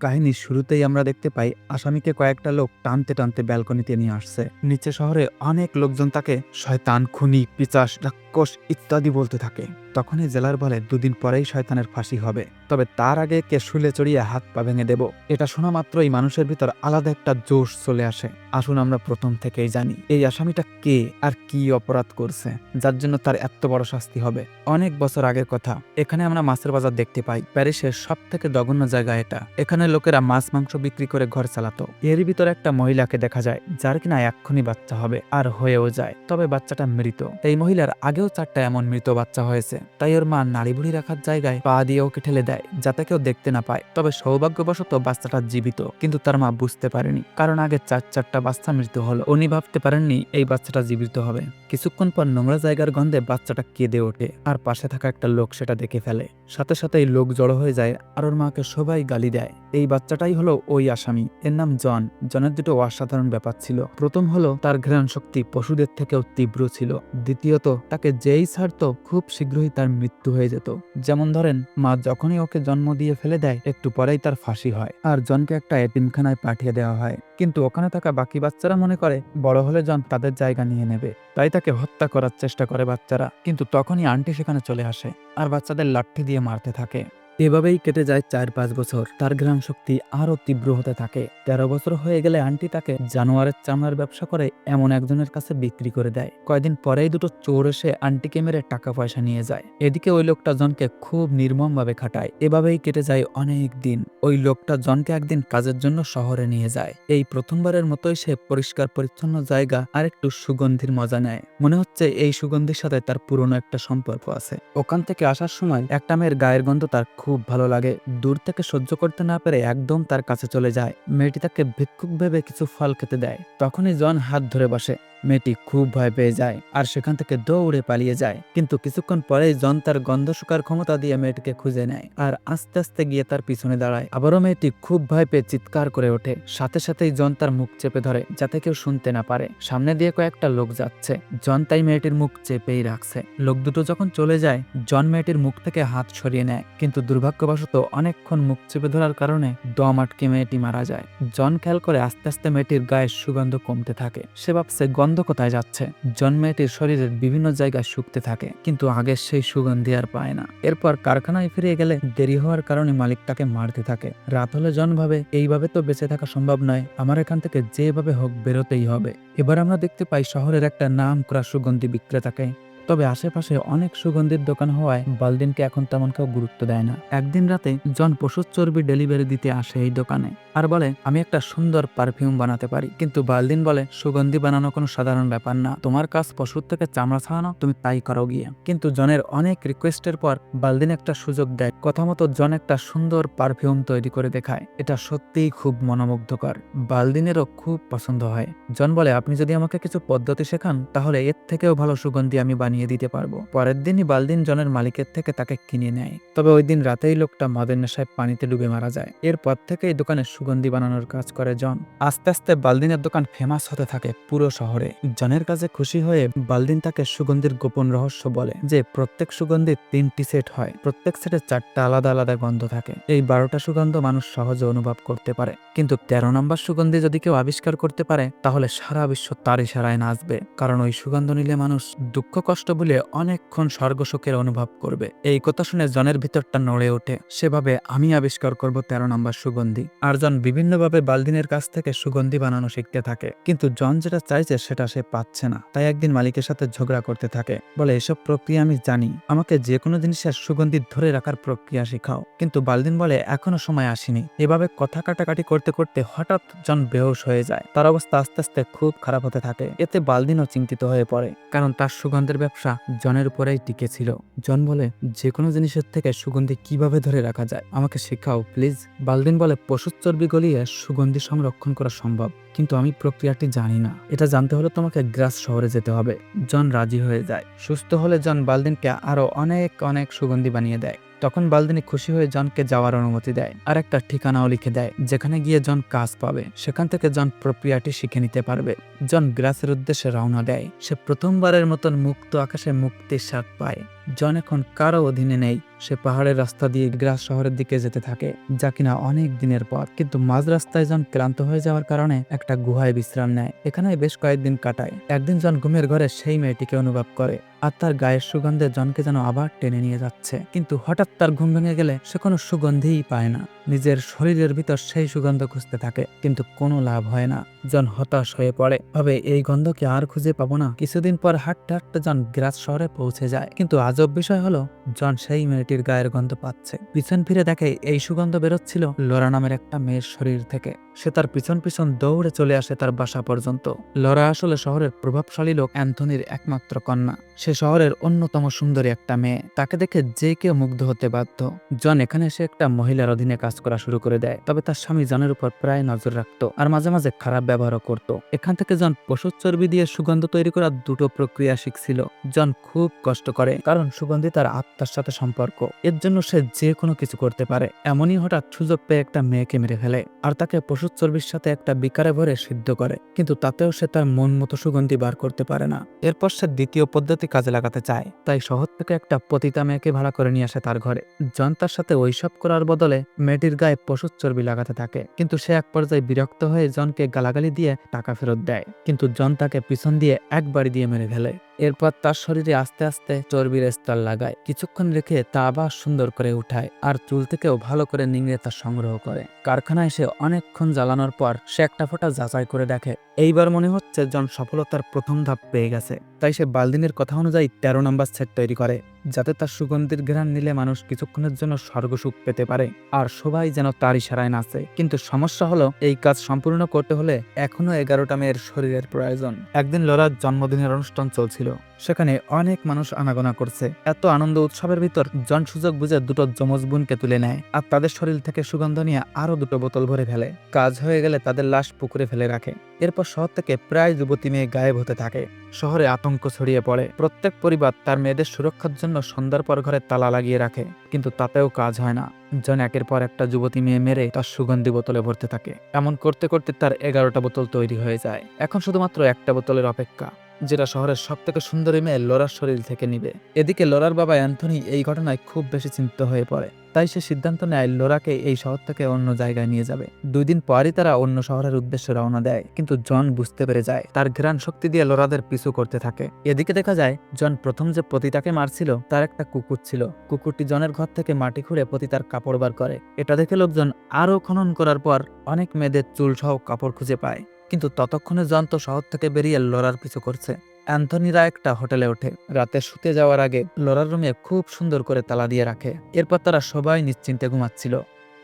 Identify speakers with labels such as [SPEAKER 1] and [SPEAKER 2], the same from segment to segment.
[SPEAKER 1] কাহিনীর শুরুতেই আমরা দেখতে পাই আসামিকে কয়েকটা লোক টানতে টানতে ব্যালকনিতে নিয়ে আসছে। নিচে শহরে অনেক লোকজন তাকে শয়তান, খুনি, পিশাচ, রাক্ষস ইত্যাদি বলতে থাকে। তখনই জেলার বলে 2 দিন পরেই শয়তানের ফাঁসি হবে, তবে তার আগে কে শুলে চড়িয়ে হাত পা ভেঙে দেব। এটা শোনা মাত্রই মানুষের ভিতর আলাদা একটা জোশ চলে আসে। আসুন আমরা প্রথম থেকেই জানি এই আসামিটা কে আর কি অপরাধ করছে যার জন্য তার এত বড় শাস্তি হবে। অনেক বছর আগের কথা। এখানে আমরা মাছের বাজার দেখতে পাই। প্যারিসের সব থেকে জঘন্য জায়গা এটা। এখানে লোকেরা মাছ মাংস বিক্রি করে ঘর চালাতো। এর ভিতরে একটা মহিলাকে দেখা যায় যার কিনা এক্ষুনি বাচ্চা হবে, আর হয়েও যায়, তবে বাচ্চাটা মৃত। এই মহিলার আগেও 4টা এমন মৃত বাচ্চা হয়েছে, তাই ওর মা নাড়িভুড়ি রাখার জায়গায় পা দিয়ে ওকে ঠেলে দেয় যাতে কেউ দেখতে না পায়। তবে সৌভাগ্যবশত বাচ্চাটা জীবিত, কিন্তু তার মা বুঝতে পারেনি, কারণ আগে 4টা বাচ্চা মৃত হলো। উনি ভাবতে পারেননি এই বাচ্চাটা জীবিত হবে। কিছুক্ষণ পর নোংরা জায়গার গন্ধে বাচ্চাটা কেঁদে ওঠে, আর পাশে থাকা একটা লোক সেটা দেখে ফেলে। সাথে সাথেই লোক জড়ো হয়ে যায়, আর ওর মাকে সবাই গালি দেয়। এই বাচ্চাটাই হলো ওই আসামি। এর নাম জন। জনের দুটো অসাধারণ ব্যাপার ছিল। প্রথম হলো তার ঘ্রাণ শক্তি পশুদের থেকেও তীব্র ছিল। দ্বিতীয়ত, তাকে যেই ছাড়তো খুব শীঘ্রই তার মৃত্যু হয়ে যেত। যেমন ধরেন, মা যখনই ওকে জন্ম দিয়ে ফেলে দেয় একটু পরেই তার ফাঁসি হয়, আর জনকে একটা এতিমখানায় পাঠিয়ে দেওয়া হয়। কিন্তু ওখানে থাকা বাকি বাচ্চারা মনে করে বড় হলে জন তাদের জায়গা নিয়ে নেবে, তাই তাকে হত্যা করার চেষ্টা করে বাচ্চারা। কিন্তু তখনই আন্টি সেখানে চলে আসে আর বাচ্চাদের লাঠি দিয়ে মারতে থাকে। এভাবেই কেটে যায় 4-5 বছর। তার ঘ্রাণ শক্তি আরো তীব্র হতে থাকে। 13 বছর হয়ে গেলে আন্টি তাকে জানোয়ারের চামড়ার ব্যবসা করে এমন একজনের কাছে বিক্রি করে দেয়। কয়েকদিন পরেই দুটো চোর এসে আন্টিকে মেরে টাকা পয়সা নিয়ে যায়। এদিকে ওই লোকটা জনকে খুব নির্মমভাবে খাটায়। এভাবেই কেটে যায় অনেক দিন। ওই লোকটা জনকে একদিন কাজের জন্য শহরে নিয়ে যায়। এই প্রথমবারের মতোই সে পরিষ্কার পরিচ্ছন্ন জায়গা আর একটু সুগন্ধির মজা নেয়। মনে হচ্ছে এই সুগন্ধির সাথে তার পুরনো একটা সম্পর্ক আছে। ওখান থেকে আসার সময় একটা মেয়ের গায়ের গন্ধ তার খুব ভালো লাগে। দূর থেকে সহ্য করতে না পেরে একদম তার কাছে চলে যায়। মেয়েটি তাকে ভিক্ষুক ভেবে কিছু ফল খেতে দেয়। তখনই জন হাত ধরে বসে। মেয়েটি খুব ভয় পেয়ে যায় আর সেখান থেকে দৌড়ে পালিয়ে যায়। কিন্তু কিছুক্ষণ পরেই জন তার গন্ধ শুকার ক্ষমতা দিয়ে মেয়েটিকে খুঁজে নেয় আর আস্তে আস্তে গিয়ে তার পিছনে দাঁড়ায়। আবারও মেয়েটি খুব ভয় পেয়ে চিৎকার করে ওঠে। সাথে সাথেই জন তার মুখ চেপে ধরে যাতে কেউ শুনতে না পারে। সামনে দিয়ে কয়েকটা লোক যাচ্ছে, জন তাই মেয়েটির মুখ চেপেই রাখছে। লোক দুটো যখন চলে যায়, জন মেয়েটির মুখ থেকে হাত সরিয়ে নেয়, কিন্তু দুর্ভাগ্যবশত অনেকক্ষণ মুখ চেপে ধরার কারণে দম আটকে মেয়েটি মারা যায়। জন খেয়াল করে আস্তে আস্তে মেয়েটির গায়ের সুগন্ধ কমতে থাকে। সে ভাবছে গন্ধ কোথায় যাচ্ছে। জন মেয়েটির শরীরের বিভিন্ন জায়গায় শুকতে থাকে, কিন্তু আগের সেই সুগন্ধি আর পায় না। এরপর কারখানায় ফিরে গেলে দেরি হওয়ার কারণে মালিক তাকে মারতে থাকে। রাত হলে জন ভাবে এইভাবে তো বেঁচে থাকা সম্ভব নয়, আমার এখান থেকে যেভাবে হোক বেরোতেই হবে। এবার আমরা দেখতে পাই শহরের একটা নাম করা সুগন্ধি বিক্রেতাকে। তবে আশেপাশে অনেক সুগন্ধির দোকান হওয়ায় বালদিনকে এখন তেমন কেউ গুরুত্ব দেয় না। একদিন রাতে জন পশুর চর্বি ডেলিভারি দিতে আসে এই দোকানে আর বলে, আমি একটা সুন্দর পারফিউম বানাতে পারি। কিন্তু বালদিন বলে, সুগন্ধি বানানো কোনো সাধারণ ব্যাপার না, তোমার কাজ পশুর থেকে চামড়া ছাড়ানো, তুমি তাই করো গিয়ে। কিন্তু জনের অনেক রিকোয়েস্টের পর বালদিন একটা সুযোগ দেয়। কথা মতো জন একটা সুন্দর পারফিউম তৈরি করে দেখায়। এটা সত্যিই খুব মনোমুগ্ধকর। বালদিনেরও খুব পছন্দ হয়। জন বলে, আপনি যদি আমাকে কিছু পদ্ধতি শেখান তাহলে এর থেকেও ভালো সুগন্ধি আমি বানিয়ে দিতে পারবো। পরের দিনই বালদিন জনের মালিকের থেকে তাকে কিনে নেয়। তবে ওই দিন রাতেই লোকটা মদের নেশায় পানিতে ডুবে মারা যায়। এরপর থেকে এই দোকানে সুগন্ধি বানানোর কাজ করে জন। আস্তে আস্তে বালদিনের দোকান ফেমাস হতে থাকে পুরো শহরে। জনের কাছে খুশি হয়ে বালদিন তাকে সুগন্ধির গোপন রহস্য বলে যে প্রত্যেক সুগন্ধির 3টি সেট হয়, প্রত্যেক সেটে 4টা আলাদা আলাদা গন্ধ থাকে। এই 12টা সুগন্ধ মানুষ সহজে অনুভব করতে পারে, কিন্তু 13 নম্বর সুগন্ধি যদি কেউ আবিষ্কার করতে পারে তাহলে সারা বিশ্ব তার ইশারায় নাচবে, কারণ ওই সুগন্ধ নিলে মানুষ দুঃখ কষ্ট ভুলে অনেকক্ষণ স্বর্গসুখের অনুভব করবে। এই কথা শুনে জনের ভিতরটা নড়ে ওঠে। সেভাবে আমি আবিষ্কার করব 13 নম্বর সুগন্ধি। আর জন বিভিন্নভাবে বালদিনের কাছ থেকে সুগন্ধি বানানো শিখতে থাকে, কিন্তু জন যেটা চাইছে সেটা সে পাচ্ছে না। তাই একদিন মালিকের সাথে ঝগড়া করতে থাকে। বলে, এসব প্রক্রিয়া আমি জানি, আমাকে যে কোনো জিনিসের সুগন্ধি ধরে রাখার প্রক্রিয়া শেখাও। কিন্তু বালদিন বলে, এখনো সময় আসেনি। এভাবে কথা কাটাকাটি করতে করতে হঠাৎ জন বেহুশ হয়ে যায়। তার অবস্থা আস্তে আস্তে খুব খারাপ হতে থাকে। এতে বালদিনও চিন্তিত হয়ে পড়ে, কারণ তার সুগন্ধের ব্যবসা জনের উপরেই টিকে ছিল। জন বলে, যে কোনো জিনিসের থেকে সুগন্ধি কিভাবে ধরে রাখা যায় আমাকে শেখাও প্লিজ। বালদিন বলে, পশুর চর্বি গলিয়ে সুগন্ধি সংরক্ষণ করা সম্ভব, কিন্তু আমি প্রক্রিয়াটি জানি না। এটা জানতে হলে তোমাকে গ্রাস শহরে যেতে হবে। জন রাজি হয়ে যায়। সুস্থ হলে জন বালদিনকে আরো অনেক অনেক সুগন্ধি বানিয়ে দেয়। তখন বালদিনী খুশি হয়ে জনকে যাওয়ার অনুমতি দেয় আর একটা ঠিকানাও লিখে দেয় যেখানে গিয়ে জন কাজ পাবে। সেখান থেকে জন প্রক্রিয়াটি শিখে নিতে পারবে। জন গ্রাসের উদ্দেশ্যে রওনা দেয়। সে প্রথমবারের মতন মুক্ত আকাশে মুক্তির স্বাদ পায়। জন এখন কারো অধীনে নেই। সে পাহাড়ের রাস্তা দিয়ে গ্রাস শহরের দিকে যেতে থাকে, যা কিনা অনেক দিনের পথ। কিন্তু মাঝ রাস্তায় জন ক্লান্ত হয়ে যাওয়ার কারণে একটা গুহায় বিশ্রাম নেয়। এখানে বেশ কয়েকদিন কাটায়। একদিন জন ঘুমের ঘরে সেই মেয়েটিকে অনুভব করে, আর তার গায়ের সুগন্ধে জনকে যেন আবার টেনে নিয়ে যাচ্ছে। কিন্তু হঠাৎ তার ঘুম ভেঙে গেলে সে কোনো সুগন্ধিই পায় না। নিজের শরীরের ভিতর সেই সুগন্ধ খুঁজতে থাকে, কিন্তু কোনো লাভ হয় না। জন হতাশ হয়ে পড়ে, ভাবে এই গন্ধ কি আর খুঁজে পাবো না। কিছুদিন পর হাঁটতে হাঁটতে জন গ্রাস শহরে পৌঁছে যায়। কিন্তু আজব বিষয় হলো, জন সেই মেয়েটির গায়ের গন্ধ পাচ্ছে। পিছন ফিরে দেখে এই সুগন্ধ বেরোচ্ছিল লরা নামের একটা মেয়ের শরীর থেকে। সে তার পিছন পিছন দৌড়ে চলে আসে তার বাসা পর্যন্ত। লরা আসলে শহরের প্রভাবশালী লোক অ্যান্থনির একমাত্র কন্যা। সে শহরের অন্যতম সুন্দরী একটা মেয়ে। তাকে দেখে যে কেউ মুগ্ধ হতে বাধ্য। জন এখানে এসে একটা মহিলার অধীনে কাজ করা শুরু করে দেয়। তবে তার স্বামী জনের উপর প্রায় নজর রাখত, আর মাঝে মাঝে খারাপ ব্যবহারও করত। এখান থেকে জন পশুর চর্বি দিয়ে সুগন্ধ তৈরি করার দুটো প্রক্রিয়া শিখছিল। জন খুব কষ্ট করে, কারণ সুগন্ধি তার আত্মার সাথে সম্পর্ক। এর জন্য সে যে কোনো কিছু করতে পারে। এমনই হঠাৎ সুযোগ পেয়ে একটা মেয়েকে মেরে ফেলে, আর তাকে পশুর চর্বির সাথে একটা বিকারে ভরে সিদ্ধ করে। কিন্তু তাতেও সে তার মন মতো সুগন্ধি বার করতে পারে না। এরপর সে দ্বিতীয় পদ্ধতি কাজে লাগাতে চায়, তাই শহর থেকে একটা পতিতা মেয়েকে ভাড়া করে নিয়ে আসে তার ঘরে। জন তার সাথে ওইসব করার বদলে মেয়েটির গায়ে পশুর চর্বি লাগাতে থাকে। কিন্তু সে এক পর্যায়ে বিরক্ত হয়ে জনকে গালাগালি দিয়ে টাকা ফেরত দেয়। কিন্তু জন তাকে পিছন দিয়ে এক বাড়ি দিয়ে মেরে ফেলে। এরপর তার শরীরে আস্তে আস্তে চর্বির স্তর লাগায়। কিছুক্ষণ রেখে তা আবার সুন্দর করে উঠায়, আর চুল থেকেও ভালো করে নিংড়ে তা সংগ্রহ করে। কারখানায় সে অনেকক্ষণ জ্বালানোর পর সে একটা ফোঁটা যাচাই করে দেখে। এইবার মনে হচ্ছে জন সফলতার প্রথম ধাপ পেয়ে গেছে। তাই সে বালদিনের কথা অনুযায়ী 13 নম্বর সেট তৈরি করে, যাতে তার সুগন্ধির ঘ্রাণ নিলে মানুষ কিছুক্ষণের জন্য স্বর্গসুখ পেতে পারে, আর সবাই যেন তার ইশারায় নাচে। কিন্তু সমস্যা হলো, এই কাজ সম্পূর্ণ করতে হলে এখনো 11টা মেয়ের শরীরের প্রয়োজন। একদিন লরার জন্মদিনের অনুষ্ঠান চলছিল। সেখানে অনেক মানুষ আনাগোনা করছে। এত আনন্দ উৎসবের ভিতর জন সুযোগ বুঝে দুটো যমজ বোনকে তুলে নেয়, আর তাদের শরীর থেকে সুগন্ধ নিয়ে আরো দুটো বোতল ভরে ফেলে। কাজ হয়ে গেলে তাদের লাশ পুকুরে ফেলে রাখে। এরপর শহর থেকে প্রায় যুবতী মেয়ে গায়েব হতে থাকে। শহরে আতঙ্ক ছড়িয়ে পড়ে। প্রত্যেক পরিবার তার মেয়েদের সুরক্ষার জন্য সন্ধ্যার পর ঘরে তালা লাগিয়ে রাখে, কিন্তু তাতেও কাজ হয় না। জন একের পর একটা যুবতী মেয়ে মেরে তার সুগন্ধি বোতলে ভরতে থাকে। এমন করতে করতে তার 11টা বোতল তৈরি হয়ে যায়। এখন শুধুমাত্র একটা বোতলের অপেক্ষা, যেটা শহরের সব থেকে সুন্দরী মেয়ে লরার শরীর থেকে নিবে। এদিকে লরার বাবা অ্যান্থনি এই ঘটনায় খুব বেশি চিন্তিত হয়ে পড়ে। তাই সে সিদ্ধান্ত নেয় লোরাকে এই শহর থেকে অন্য জায়গায় নিয়ে যাবে। 2 দিন পরই তারা অন্য শহরের উদ্দেশ্যে রওনা দেয়। কিন্তু জন বুঝতে পেরে যায়, তার ঘ্রাণ শক্তি দিয়ে লোরাদের পিছু করতে থাকে। এদিকে দেখা যায়, জন প্রথম যে পতিতাকে মারছিল তার একটা কুকুর ছিল। কুকুরটি জনের ঘর থেকে মাটি খুঁড়ে পতিতার কাপড় বার করে। এটা দেখে লোকজন আরো খনন করার পর অনেক মেয়েদের চুল সহ কাপড় খুঁজে পায়। কিন্তু ততক্ষণে জন তো শহর থেকে বেরিয়ে লোরার পিছু করছে। অ্যান্থনিরা একটা হোটেলে ওঠে। রাতে শুতে যাওয়ার আগে লোরার রুমে খুব সুন্দর করে তালা দিয়ে রাখে। এরপর তারা সবাই নিশ্চিন্তে ঘুমাচ্ছিল।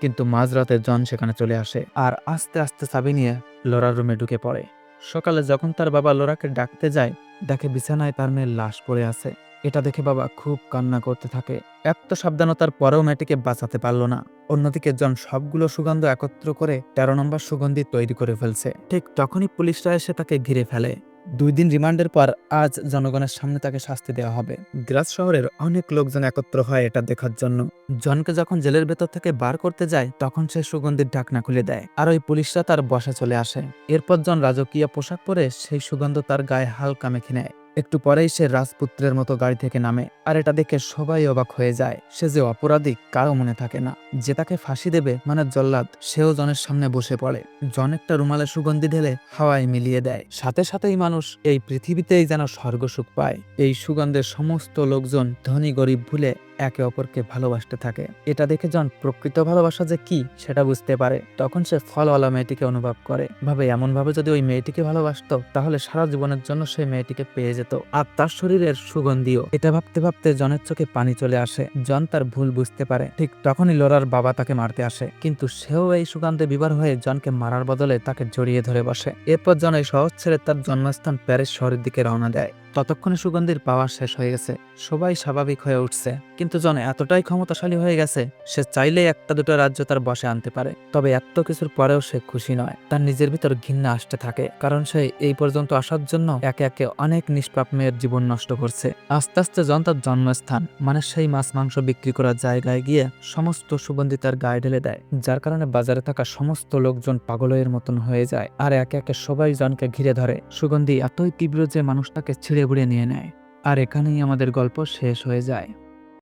[SPEAKER 1] কিন্তু মাঝরাতে জন সেখানে চলে আসে, আর আস্তে আস্তে চাবি নিয়ে লোরার রুমে ঢুকে পড়ে। সকালে যখন তার বাবা লোরাকে ডাকতে যায়, দেখে বিছানায় তার মেয়ের লাশ পড়ে আছে। এটা দেখে বাবা খুব কান্না করতে থাকে। এত সাবধানতার পরেও মেয়েটিকে বাঁচাতে পারল না। অন্যদিকে জন সবগুলো সুগন্ধ একত্র করে 13 নম্বর সুগন্ধি তৈরি করে ফেলছে। ঠিক তখনই পুলিশরা এসে তাকে ঘিরে ফেলে। 2 দিন রিমান্ডের পর আজ জনগণের সামনে তাকে শাস্তি দেওয়া হবে। গ্রাস শহরের অনেক লোকজন একত্র হয় এটা দেখার জন্য। জনকে যখন জেলের ভেতর থেকে বার করতে যায়, তখন সে সুগন্ধির ঢাকনা খুলে দেয়, আর ওই পুলিশরা তার বসে চলে আসে। এরপর জন রাজকীয় পোশাক পরে সেই সুগন্ধ তার গায়ে হালকা মেখে নেয়। একটু পরেই সে রাজপুত্রের মতো গাড়ি থেকে নামে, আর এটা দেখে সবাই অবাক হয়ে যায়। সে যে অপরাধী কারো মনে থাকে না। যে তাকে ফাঁসি দেবে মানে জল্লাদ, সেও জনের সামনে বসে পড়ে। জন একটা রুমালে সুগন্ধি ঢেলে হাওয়ায় মিলিয়ে দেয়। সাথে সাথেই মানুষ এই পৃথিবীতেই যেন স্বর্গসুখ পায়। এই সুগন্ধের সমস্ত লোকজন ধনী গরিব ভুলে একে অপরকে ভালোবাসতে থাকে। এটা দেখে জন প্রকৃত ভালোবাসা যে কি সেটা বুঝতে পারে। তখন সে ফলওয়ালা মেয়েটিকে অনুভব করে, ভাবে এমন ভাবে যদি ওই মেয়েটিকে ভালোবাসতো, তাহলে সারা জীবনের জন্য সেই মেয়েটিকে পেয়ে যেত, আর তার শরীরের সুগন্ধিও। এটা ভাবতে ভাবতে জনের চোখে পানি চলে আসে। জন তার ভুল বুঝতে পারে। ঠিক তখনই লোরার বাবা তাকে মারতে আসে, কিন্তু সেও এই সুগন্ধে বিভোর হয়ে জনকে মারার বদলে তাকে জড়িয়ে ধরে বসে। এরপর জন এই শহর ছেড়ে তার জন্মস্থান প্যারিস শহরের দিকে রওনা দেয়। ততক্ষণে সুগন্ধির পাওয়ার শেষ হয়ে গেছে। সবাই স্বাভাবিক হয়ে উঠছে, কিন্তু জন এতটাই ক্ষমতাশালী হয়ে গেছে, সে চাইলেই একটা দুটো রাজ্য তার বশে আনতে পারে। তবে এত কিছুর পরেও সে খুশি নয়। তার নিজের ভিতর ঘৃণা আসতে থাকে, কারণ সে এই পর্যন্ত আসার জন্য একে একে অনেক নিষ্পাপ মেয়ের জীবন নষ্ট করছে। আস্তে আস্তে জন তার জন্মস্থান মানে সেই মাছ মাংস বিক্রি করার জায়গায় গিয়ে সমস্ত সুগন্ধি তার গায়ে ঢেলে দেয়, যার কারণে বাজারে থাকা সমস্ত লোকজন পাগলের মতন হয়ে যায়, আর একে একে সবাই জনকে ঘিরে ধরে। সুগন্ধি এতই তীব্র যে মানুষটাকে ছিঁড়ে বুড়ে নিয়ে নেয়। আর এখানেই আমাদের গল্প শেষ হয়ে যায়।